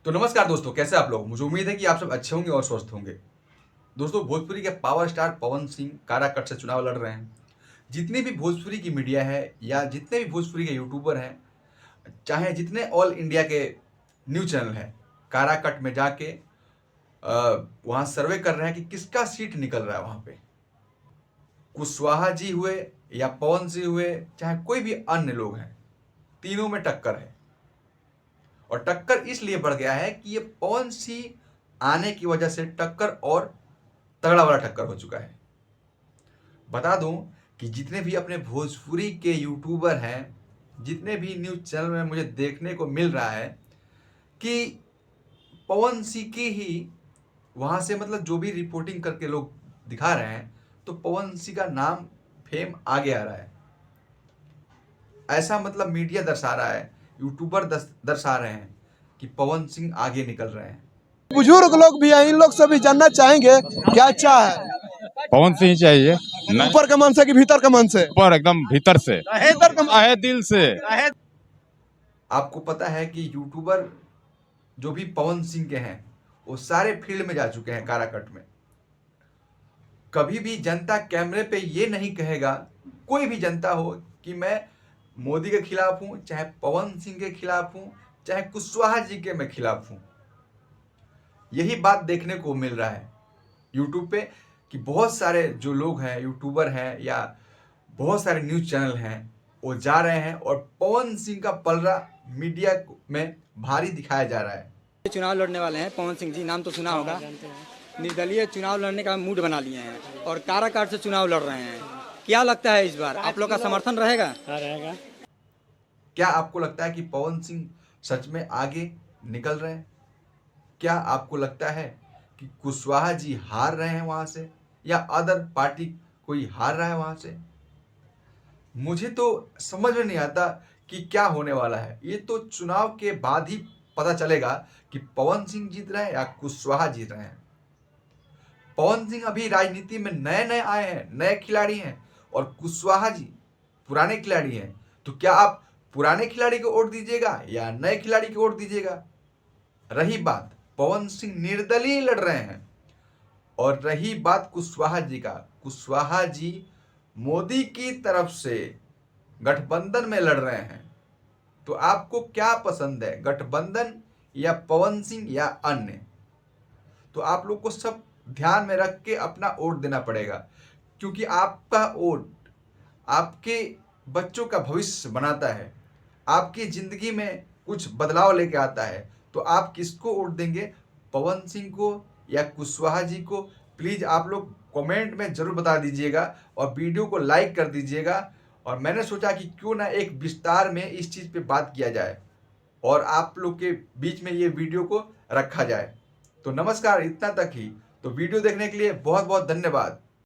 तो नमस्कार दोस्तों, कैसे आप लोग। मुझे उम्मीद है कि आप सब अच्छे होंगे और स्वस्थ होंगे। दोस्तों, भोजपुरी के पावर स्टार पवन सिंह काराकट से चुनाव लड़ रहे हैं। जितनी भी भोजपुरी की मीडिया है या जितने भी भोजपुरी के यूट्यूबर हैं, चाहे जितने ऑल इंडिया के न्यूज चैनल हैं, काराकट में जाके वहाँ सर्वे कर रहे हैं कि किसका सीट निकल रहा है वहाँ पे। कुशवाहा जी हुए या पवन सिंह हुए, चाहे कोई भी अन्य लोग हैं, तीनों में टक्कर है। और टक्कर इसलिए बढ़ गया है कि ये पवन सिंह आने की वजह से टक्कर और तगड़ा वाला टक्कर हो चुका है। बता दूं कि जितने भी अपने भोजपुरी के यूट्यूबर हैं, जितने भी न्यूज चैनल में मुझे देखने को मिल रहा है कि पवन सिंह की ही वहाँ से मतलब जो भी रिपोर्टिंग करके लोग दिखा रहे हैं, तो पवन सिंह का नाम फेम आगे आ रहा है। ऐसा मतलब मीडिया दर्शा रहा है, यूट्यूबर दर्शा रहे हैं कि पवन सिंह आगे निकल रहे हैं। बुजुर्ग लोग भी हैं, इन लोग से भी जानना चाहेंगे क्या अच्छा है। पवन सिंह चाहिए। ऊपर का मन से कि भीतर का मन से? ऊपर एकदम भीतर से, भीतर का है दिल से। आपको पता है कि यूट्यूबर जो भी पवन सिंह के हैं वो सारे फील्ड में जा चुके हैं काराकट में। कभी भी जनता कैमरे पे ये नहीं कहेगा, कोई भी जनता हो, कि मैं मोदी के खिलाफ हूं, चाहे पवन सिंह के खिलाफ हूं, चाहे कुशवाहा जी के मैं खिलाफ हूं। यही बात देखने को मिल रहा है यूट्यूब पे कि बहुत सारे जो लोग हैं, यूट्यूबर हैं या बहुत सारे न्यूज चैनल हैं, वो जा रहे हैं और पवन सिंह का पलड़ा मीडिया में भारी दिखाया जा रहा है। चुनाव लड़ने वाले हैं पवन सिंह जी, नाम तो सुना होगा। निर्दलीय चुनाव लड़ने का मूड बना लिए हैं और काराकाट से चुनाव लड़ रहे हैं। क्या लगता है इस बार आप लोग का समर्थन रहेगा? रहेगा। क्या आपको लगता है कि पवन सिंह सच में आगे निकल रहे हैं? क्या आपको लगता है कि कुशवाहा जी हार रहे हैं वहां से, या अदर पार्टी कोई हार रहा है वहां से? मुझे तो समझ में नहीं आता कि क्या होने वाला है। ये तो चुनाव के बाद ही पता चलेगा कि पवन सिंह जीत रहे हैं या कुशवाहा जीत रहे हैं। पवन सिंह अभी राजनीति में नए नए आए हैं, नए खिलाड़ी हैं, और कुशवाहा जी पुराने खिलाड़ी हैं। तो क्या आप पुराने खिलाड़ी को वोट दीजिएगा या नए खिलाड़ी को वोट दीजिएगा? रही बात पवन सिंह निर्दलीय लड़ रहे हैं, और रही बात कुशवाहा जी का, कुशवाहा जी मोदी की तरफ से गठबंधन में लड़ रहे हैं। तो आपको क्या पसंद है, गठबंधन या पवन सिंह या अन्य? तो आप लोग को सब ध्यान में रख के अपना वोट देना पड़ेगा, क्योंकि आपका वोट आपके बच्चों का भविष्य बनाता है, आपकी जिंदगी में कुछ बदलाव लेके आता है। तो आप किसको वोट देंगे, पवन सिंह को या कुशवाहा जी को? प्लीज़ आप लोग कमेंट में ज़रूर बता दीजिएगा और वीडियो को लाइक कर दीजिएगा। और मैंने सोचा कि क्यों ना एक विस्तार में इस चीज़ पे बात किया जाए और आप लोग के बीच में ये वीडियो को रखा जाए। तो नमस्कार, इतना तक ही। तो वीडियो देखने के लिए बहुत बहुत धन्यवाद।